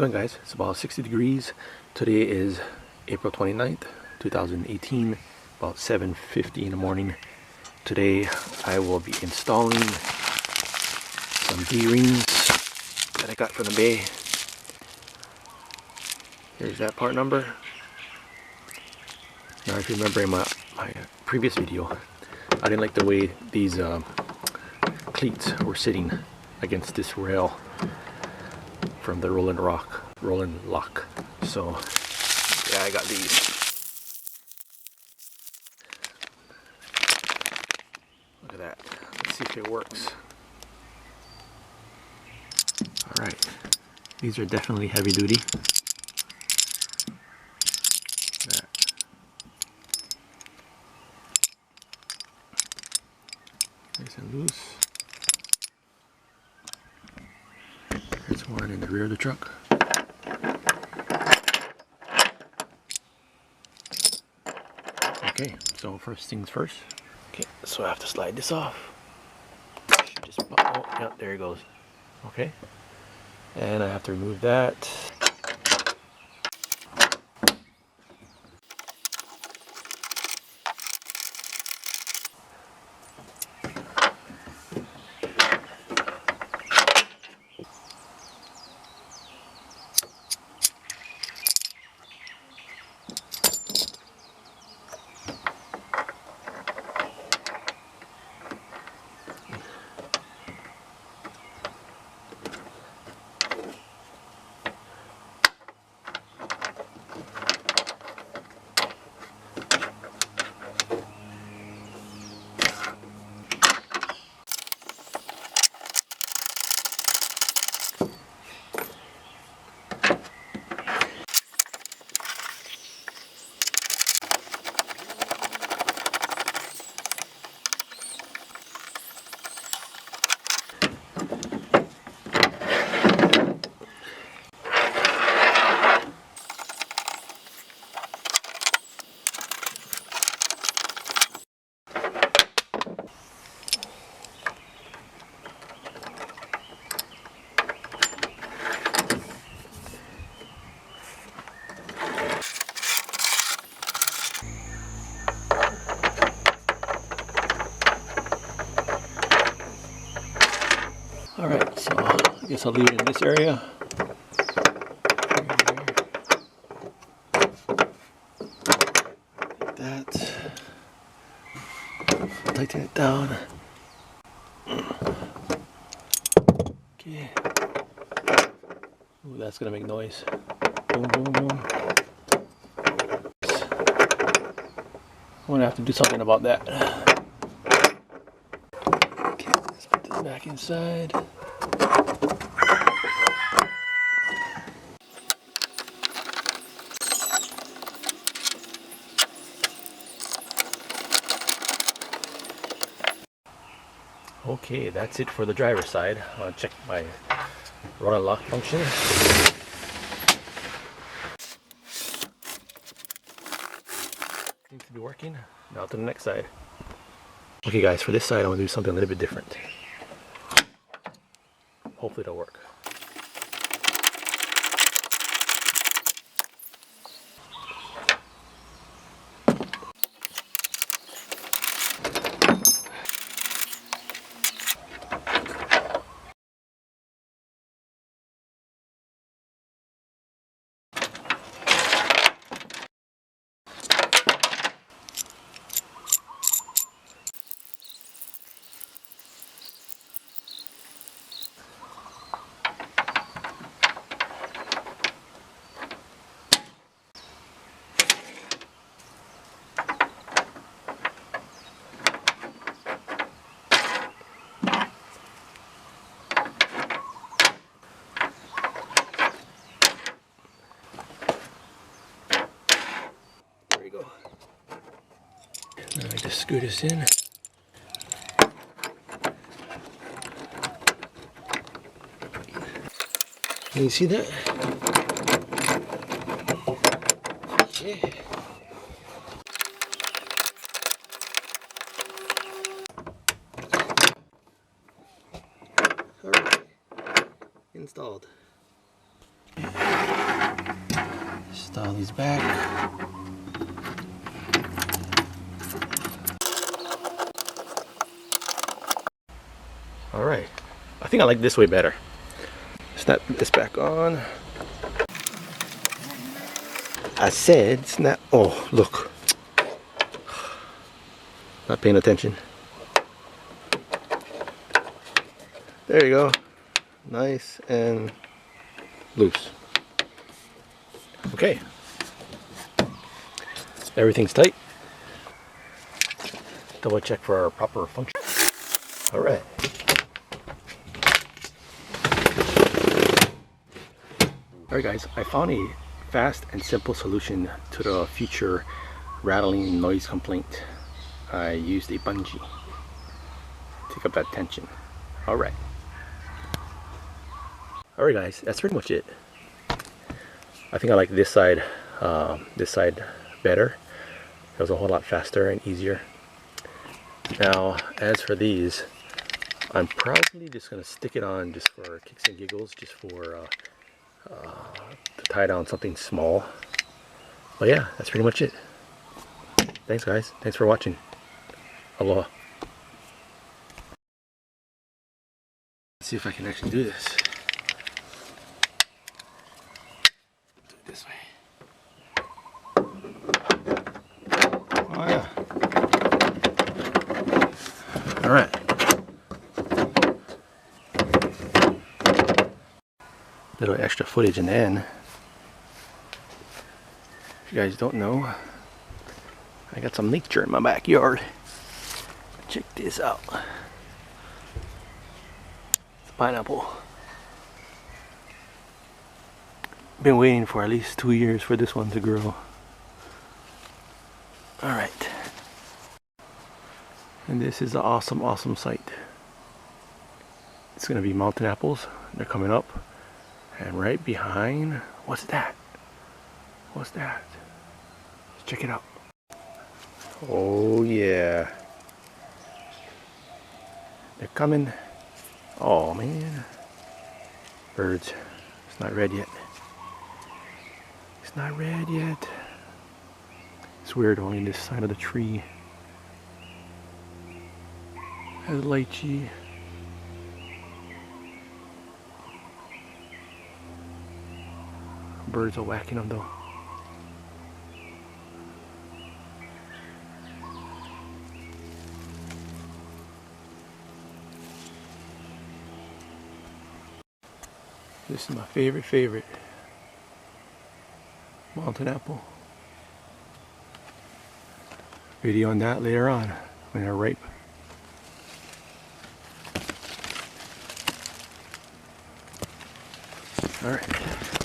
going, guys? It's about 60 degrees. Today is April 29th, 2018, about 7:50 in the morning. Today I will be installing some D-rings that I got from the bay. Here's that part number. Now, if you remember in my previous video, I didn't like the way these cleats were sitting against this rail from the Rolling Lock. So yeah, I got these. Look at that. Let's see if it works. Alright. These are definitely heavy duty. That. Nice and loose. There's one in the rear of the truck. Okay, so first things first. Okay, so I have to slide this off. Just, oh, yeah, there it goes. Okay, and I have to remove that. Alright, so I guess I'll leave it in this area. Like that. Tighten it down. Okay. Ooh, that's gonna make noise. Boom, boom, boom. I'm gonna have to do something about that. Okay, let's put this back inside. Okay, that's it for the driver's side. I'll check my Rolling Lock function. Seems to be working. Now to the next side. Okay guys, for this side I'm going to do something a little bit different. Hopefully it'll work. Now I just screw this in. Can you see that? Yeah. Alright. Installed. Install these back. Alright, I think I like this way better. Snap this back on. I said snap. Oh, look. Not paying attention. There you go. Nice and loose. Okay. Everything's tight. Double check for our proper function. Alright. Alright guys, I found a fast and simple solution to the future rattling noise complaint. I used a bungee. Take up that tension. Alright. Alright guys, that's pretty much it. I think I like this side better. It was a whole lot faster and easier. Now, as for these, I'm probably just going to stick it on just for kicks and giggles, just for to tie down something small. But yeah, that's pretty much it. Thanks guys. Thanks for watching. Aloha. Let's see if I can actually do this. Do it this way. Oh yeah. Alright. Little extra footage in the end. If you guys don't know, I got some nature in my backyard. Check this out. It's a pineapple. Been waiting for at least 2 years for this one to grow. Alright. And this is an awesome, awesome sight. It's gonna be mountain apples. They're coming up. And right behind, what's that? What's that? Let's check it out. Oh yeah. They're coming. Oh man. Birds. It's not red yet. It's not red yet. It's weird only this side of the tree has lychee. Birds are whacking them though. This is my favorite mountain apple. Video on that later on when they're ripe. All right.